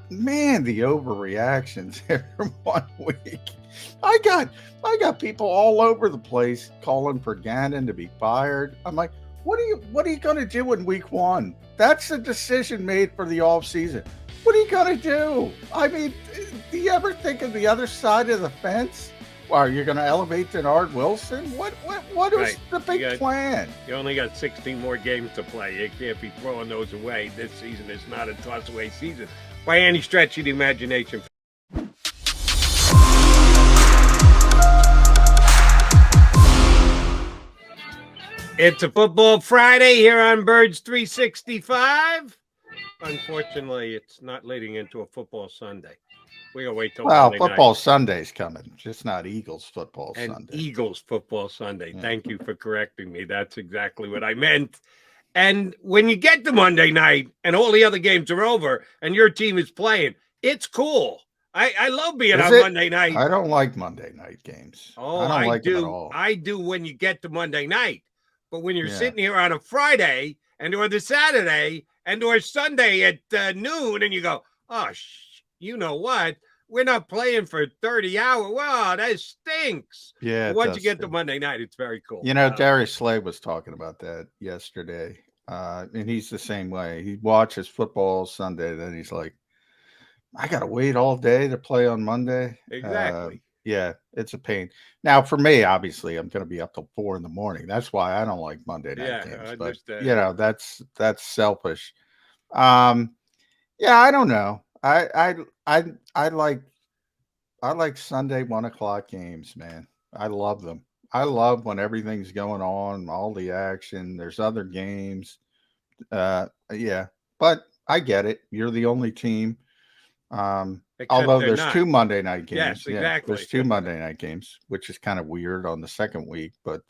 man, the overreactions every 1 week. I got I got people all over the place calling for Gannon to be fired. I'm like, what are you going to do in week 1? That's a decision made for the off season. What are you going to do? I mean, do you ever think of the other side of the fence? Well, you're going to elevate Denard Wilson? What is Right. the big plan? You only got 16 more games to play. You can't be throwing those away. This season is not a toss-away season by any stretch of the imagination. It's a football Friday here on Birds 365. Unfortunately, it's not leading into a football Sunday. We gotta wait till Monday Football night. Sunday's coming, just not Eagles football And Sunday. Eagles football Sunday. Yeah. Thank you for correcting me. That's exactly what I meant. And when you get to Monday night and all the other games are over and your team is playing, it's cool. I love being on Monday night. I don't like Monday night games. Oh, I don't like them at do. all. I do when you get to Monday night. But when you're Yeah. sitting here on a Friday and or the Saturday and or Sunday at noon and you go, oh, you know what? We're not playing for 30 hours. Wow, that stinks. Yeah. But once you get to Monday night, it's very cool. You know, Darius Slay was talking about that yesterday. And he's the same way. He watches football Sunday, then he's like, I got to wait all day to play on Monday. Exactly. Yeah, it's a pain. Now, for me, obviously, I'm going to be up till 4 a.m. That's why I don't like Monday night games. I but understand. you know, that's selfish. Yeah, I don't know. I like Sunday 1 o'clock games, man. I love them. I love when everything's going on, all the action. There's other games. Yeah, but I get it. You're the only team. Although there's not. 2 Monday night games. Yes, exactly. Yeah, there's 2 Monday night games, which is kind of weird on the second week. But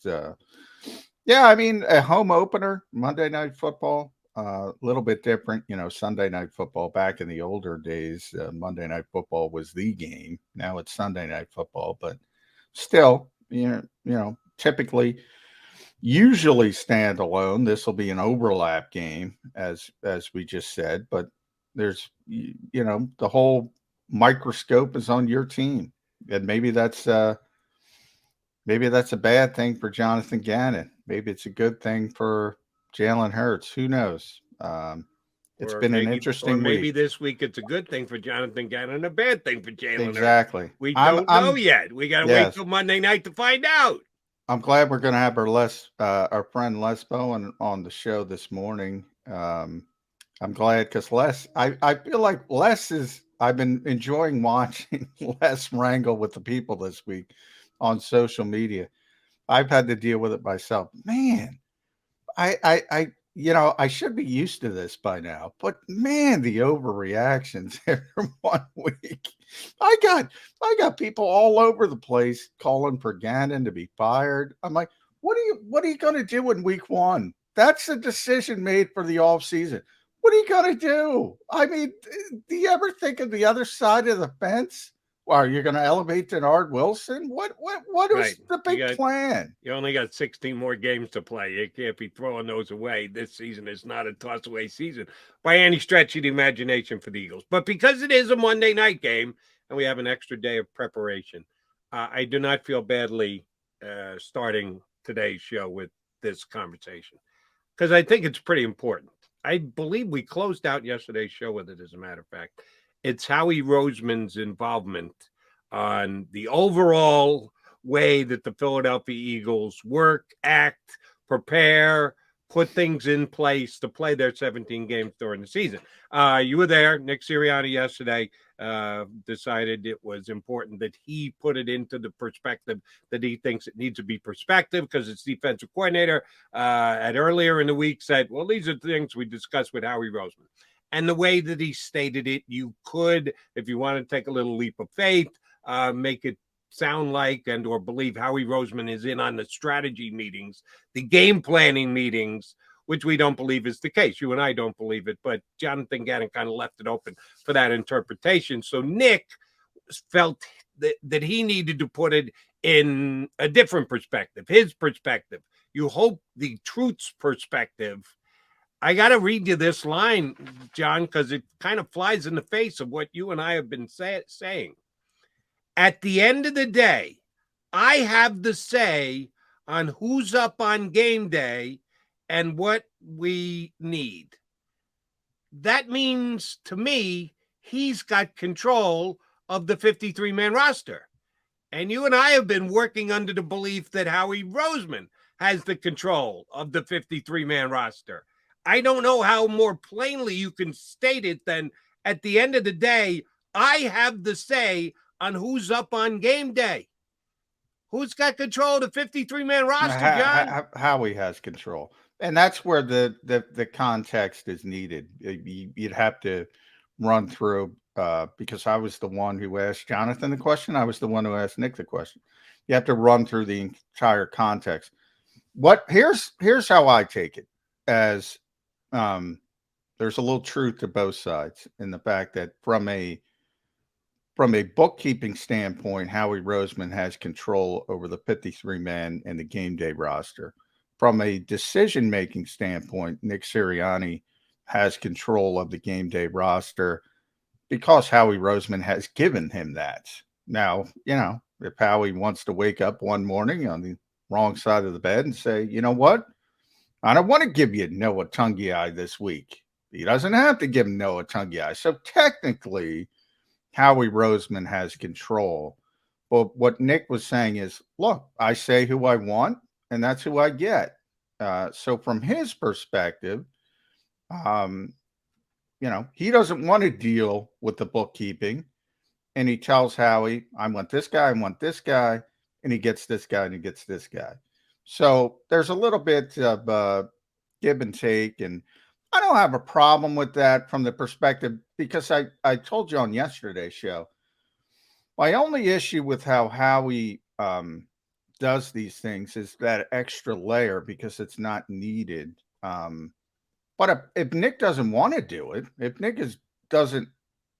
yeah, I mean, a home opener, Monday Night Football, a little bit different. You know, Sunday Night Football back in the older days, Monday Night Football was the game. Now it's Sunday Night Football, but still, typically, usually standalone. This will be an overlap game, as we just said, but there's the whole microscope is on your team, and maybe that's a bad thing for Jonathan Gannon. Maybe it's a good thing for Jalen Hurts. Who knows? It's been an interesting maybe week. This week it's a good thing for Jonathan Gannon and a bad thing for Jalen. Exactly. We don't know yet. We got to wait till Monday night to find out. I'm glad we're going to have our friend Les Bowen on the show this morning. I'm glad because I feel like I've been enjoying watching Les wrangle with the people this week on social media. I've had to deal with it myself. Man, I should be used to this by now, but man, the overreactions every 1 week. I got people all over the place calling for Gannon to be fired. I'm like, what are you going to do in week 1? That's a decision made for the off season. What are you going to do? I mean, do you ever think of the other side of the fence? Well, you're going to elevate Denard Wilson? What is the big plan? You only got 16 more games to play. You can't be throwing those away. This season is not a toss-away season by any stretch of the imagination for the Eagles. But because it is a Monday night game and we have an extra day of preparation, I do not feel badly starting today's show with this conversation because I think it's pretty important. I believe we closed out yesterday's show with it, as a matter of fact. It's Howie Roseman's involvement on the overall way that the Philadelphia Eagles work, act, prepare, put things in place to play their 17 games during the season. You were there. Nick Sirianni yesterday decided it was important that he put it into the perspective that he thinks it needs to be perspective because its defensive coordinator at earlier in the week said, well, these are the things we discussed with Howie Roseman. And the way that he stated it, you could, if you want to take a little leap of faith, make it sound like and or believe Howie Roseman is in on the strategy meetings, the game planning meetings, which we don't believe is the case. You and I don't believe it, but Jonathan Gannon kind of left it open for that interpretation. So Nick felt that he needed to put it in a different perspective, his perspective. You hope the truth's perspective I got to read you this line, John, because it kind of flies in the face of what you and I have been saying. At the end of the day, I have the say on who's up on game day and what we need. That means to me, he's got control of the 53-man roster. And you and I have been working under the belief that Howie Roseman has the control of the 53-man roster. I don't know how more plainly you can state it than at the end of the day, I have the say on who's up on game day. Who's got control of the 53-man roster, John? Howie has control. And that's where the context is needed. You'd have to run through because I was the one who asked Jonathan the question. I was the one who asked Nick the question. You have to run through the entire context. Here's how I take it as there's a little truth to both sides in the fact that from a bookkeeping standpoint, Howie Roseman has control over the 53-man and the game day roster. From a decision-making standpoint, Nick Sirianni has control of the game day roster because Howie Roseman has given him that. Now, if Howie wants to wake up one morning on the wrong side of the bed and say, you know what? I don't want to give you Noah Tungiai this week. He doesn't have to give him Noah Tungiai. So technically, Howie Roseman has control. But what Nick was saying is, look, I say who I want, and that's who I get. So from his perspective, he doesn't want to deal with the bookkeeping. And he tells Howie, I want this guy, and he gets this guy, and he gets this guy. So there's a little bit of give and take, and I don't have a problem with that from the perspective because I told you on yesterday's show, my only issue with how Howie does these things is that extra layer because it's not needed. But if Nick doesn't want to do it, if Nick doesn't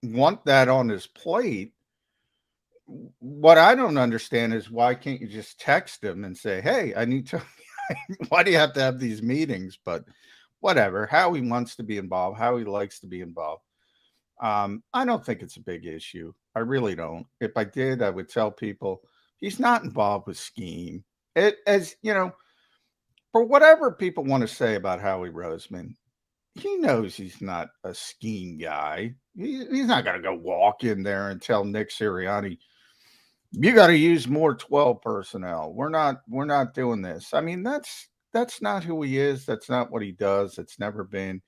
want that on his plate, what I don't understand is why can't you just text him and say, hey, I need to, why do you have to have these meetings? But whatever, how he wants to be involved, how he likes to be involved. I don't think it's a big issue. I really don't. If I did, I would tell people he's not involved with scheme. For whatever people want to say about Howie Roseman, he knows he's not a scheme guy. He's not going to go walk in there and tell Nick Sirianni, you got to use more 12 personnel. We're not doing this. I mean, that's not who he is. That's not what he does. It's never been.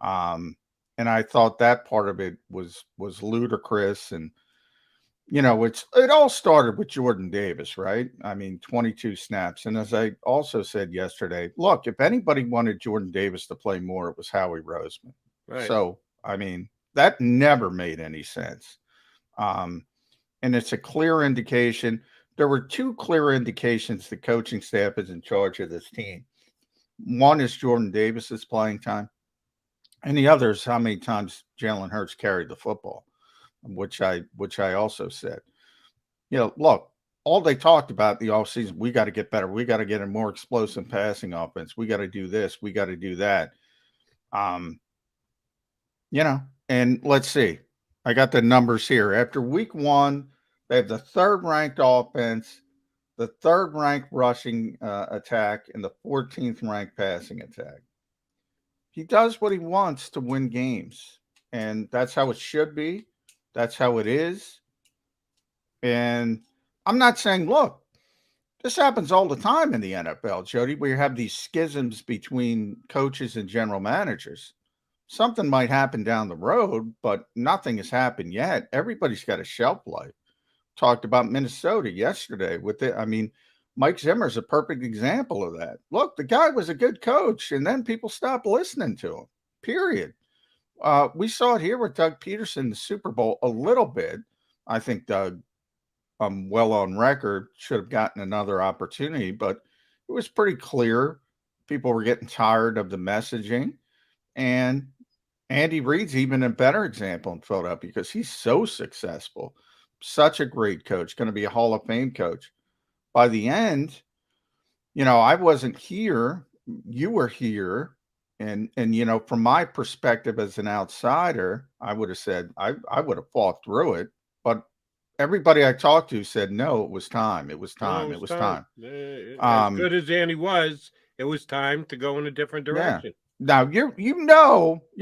And I thought that part of it was ludicrous. And it all started with Jordan Davis, right? I mean, 22 snaps. And as I also said yesterday, look, if anybody wanted Jordan Davis to play more, it was Howie Roseman. Right. So, I mean, that never made any sense. And it's a clear indication. There were two clear indications the coaching staff is in charge of this team. One is Jordan Davis's playing time, and the other is how many times Jalen Hurts carried the football, which I also said. Look, all they talked about the offseason, we got to get better. We got to get a more explosive passing offense. We got to do this. We got to do that. And let's see. I got the numbers here. After week one, they have the third-ranked offense, the third-ranked rushing attack, and the 14th-ranked passing attack. He does what he wants to win games, and that's how it should be. That's how it is. And I'm not saying, look, this happens all the time in the NFL, Jody, where you have these schisms between coaches and general managers. Something might happen down the road, but nothing has happened yet. Everybody's got a shelf life. Talked about Minnesota yesterday with it. I mean, Mike Zimmer's a perfect example of that. Look, the guy was a good coach, and then people stopped listening to him, period. We saw it here with Doug Peterson in the Super Bowl a little bit. I think Doug, well on record, should have gotten another opportunity, but it was pretty clear people were getting tired of the messaging. And Andy Reid's even a better example in Philadelphia because he's so successful. Such a great coach, going to be a Hall of Fame coach. By the end, I wasn't here. You were here. And you know, from my perspective as an outsider, I would have said I would have fought through it, but everybody I talked to said no, it was time. It was No, it time. It was was time. time. As Um, good as Andy was, it was time to go in a different yeah. direction. Now you're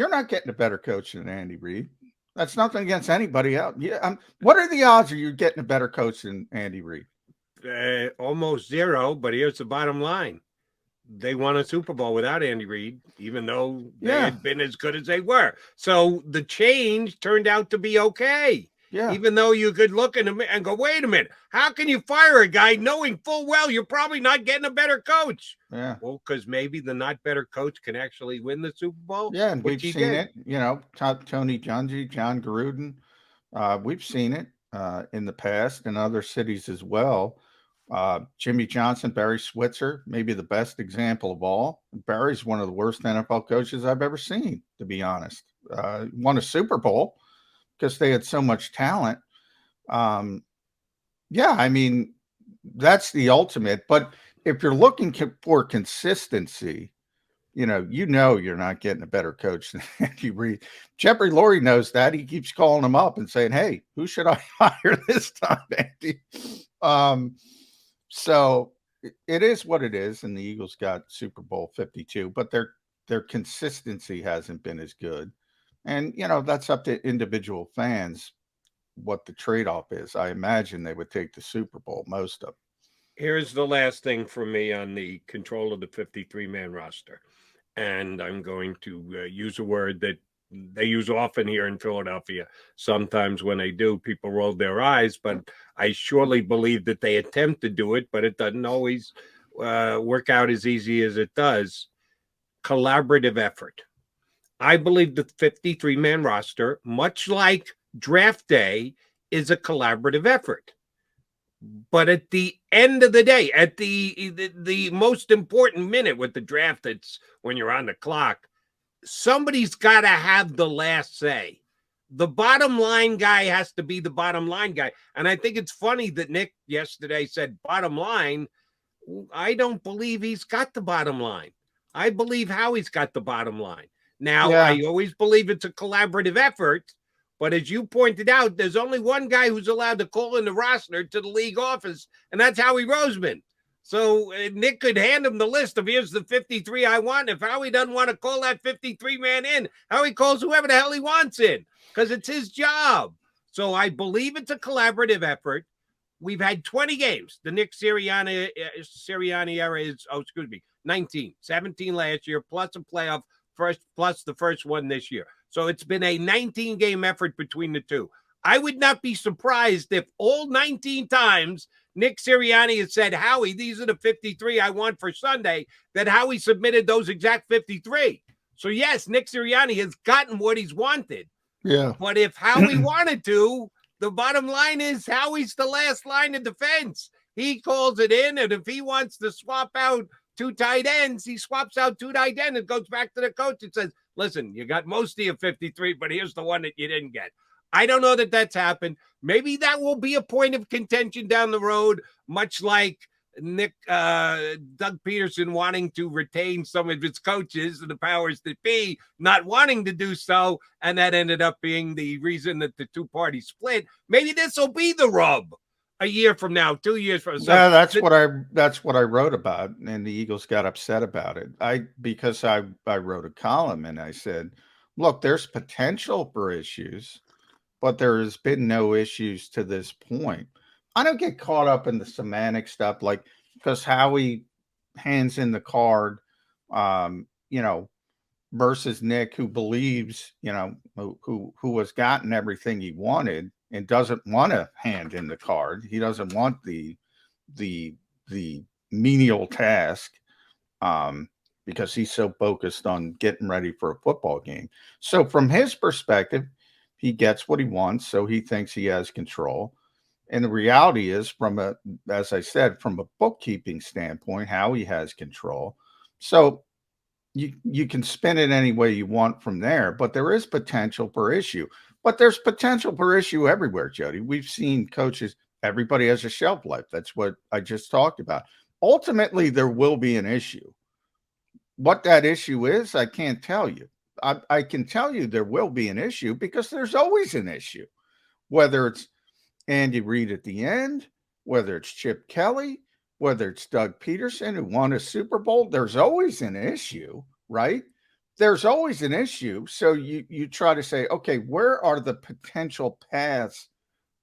not getting a better coach than Andy Reid. That's nothing against anybody else. Yeah. What are the odds of you getting a better coach than Andy Reid? Almost zero, but here's the bottom line. They won a Super Bowl without Andy Reid, even though they Yeah. had been as good as they were. So the change turned out to be okay. Yeah. Even though you could look at him and go, wait a minute, how can you fire a guy knowing full well you're probably not getting a better coach? Yeah. Well, because maybe the not better coach can actually win the Super Bowl, Yeah. And which we've he seen did. it, you know, Tony Dungy, John Gruden. We've seen it in the past in other cities as well. Jimmy Johnson, Barry Switzer, maybe the best example of all. Barry's one of the worst NFL coaches I've ever seen, to be honest. Won a Super Bowl because they had so much talent. Um, yeah, I mean, that's the ultimate. But if you're looking for consistency, you know you're not getting a better coach than Andy Reid. Jeffrey Lurie knows that. He keeps calling him up and saying, "Hey, who should I hire this time, Andy?" So it is what it is, and the Eagles got Super Bowl 52, but their consistency hasn't been as good. And that's up to individual fans what the trade-off is. I imagine they would take the Super Bowl, most of them. Here's the last thing for me on the control of the 53-man roster. And I'm going to use a word that they use often here in Philadelphia. Sometimes when they do, people roll their eyes, but I surely believe that they attempt to do it, but it doesn't always work out as easy as it does. Collaborative effort. I believe the 53-man roster, much like draft day, is a collaborative effort. But at the end of the day, at the most important minute with the draft, it's when you're on the clock, somebody's got to have the last say. The bottom line guy has to be the bottom line guy. And I think it's funny that Nick yesterday said bottom line. I don't believe he's got the bottom line. I believe Howie's got the bottom line. Now, Yeah. I always believe it's a collaborative effort. But as you pointed out, there's only one guy who's allowed to call in the roster to the league office, and that's Howie Roseman. So Nick could hand him the list of here's the 53 I want. If Howie doesn't want to call that 53 man in, Howie calls whoever the hell he wants in because it's his job. So I believe it's a collaborative effort. We've had 20 games. The Nick Sirianni era is, 19, 17 last year, plus a playoff plus the first one this year. So it's been a 19-game effort between the two. I would not be surprised if all 19 times Nick Sirianni has said, Howie, these are the 53 I want for Sunday, that Howie submitted those exact 53. So, yes, Nick Sirianni has gotten what he's wanted. Yeah. But if Howie wanted to, the bottom line is Howie's the last line of defense. He calls it in, and if he wants to swap out two tight ends, he swaps out two tight ends and goes back to the coach and says, listen, you got most of your 53, but here's the one that you didn't get. I don't know that that's happened. Maybe that will be a point of contention down the road, much like Doug Peterson wanting to retain some of his coaches and the powers that be not wanting to do so, and that ended up being the reason that the two parties split. Maybe this will be the rub a year from now, 2 years from now. Yeah, that's what I wrote about, and the Eagles got upset about it. Because I wrote a column and I said, look, there's potential for issues, but there has been no issues to this point. I don't get caught up in the semantic stuff, like because Howie hands in the card, versus Nick, who believes, who has gotten everything he wanted and doesn't want to hand in the card. He doesn't want the menial task because he's so focused on getting ready for a football game. So from his perspective, he gets what he wants, so he thinks he has control. And the reality is, as I said, from a bookkeeping standpoint, Howie has control. So you can spin it any way you want from there, but there is potential for issue. But there's potential for issue everywhere, Jody. We've seen coaches, everybody has a shelf life. That's what I just talked about. Ultimately, there will be an issue. What that issue is, I can't tell you. I can tell you there will be an issue because there's always an issue, whether it's Andy Reid at the end, whether it's Chip Kelly, whether it's Doug Peterson who won a Super Bowl. There's always an issue, right? There's always an issue. So you try to say, okay, where are the potential paths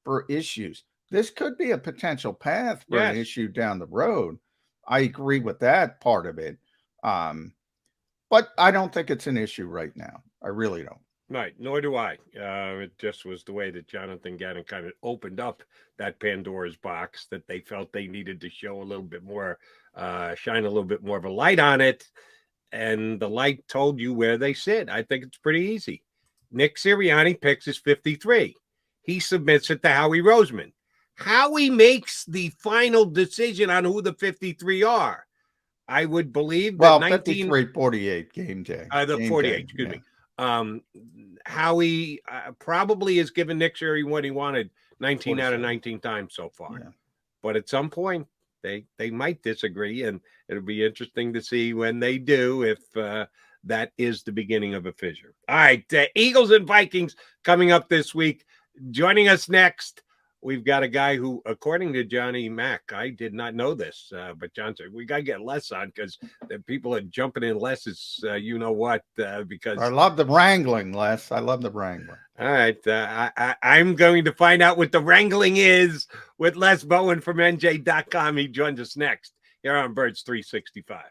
for issues? This could be a potential path for an Yes. issue down the road. I agree with that part of it. But I don't think it's an issue right now. I really don't. Right, nor do I. It just was the way that Jonathan Gannon kind of opened up that Pandora's box that they felt they needed to show a little bit more, shine a little bit more of a light on it. And the light told you where they sit. I think it's pretty easy. Nick Sirianni picks his 53. He submits it to Howie Roseman. Howie makes the final decision on who the 53 are. I would believe that 53-48 game day. The game 48, day, excuse yeah. me. Howie probably has given Nick Sirianni what he wanted 19 out of 19 times so far. Yeah. But at some point, they might disagree, and it'll be interesting to see when they do if that is the beginning of a fissure. All right, Eagles and Vikings coming up this week. Joining us next, we've got a guy who, according to Johnny Mack, I did not know this, but John said we got to get Les on because the people are jumping in Les's, you know what, because I love the wrangling, Les. I love the wrangling. All right, I'm going to find out what the wrangling is with Les Bowen from NJ.com. He joins us next here on Birds 365.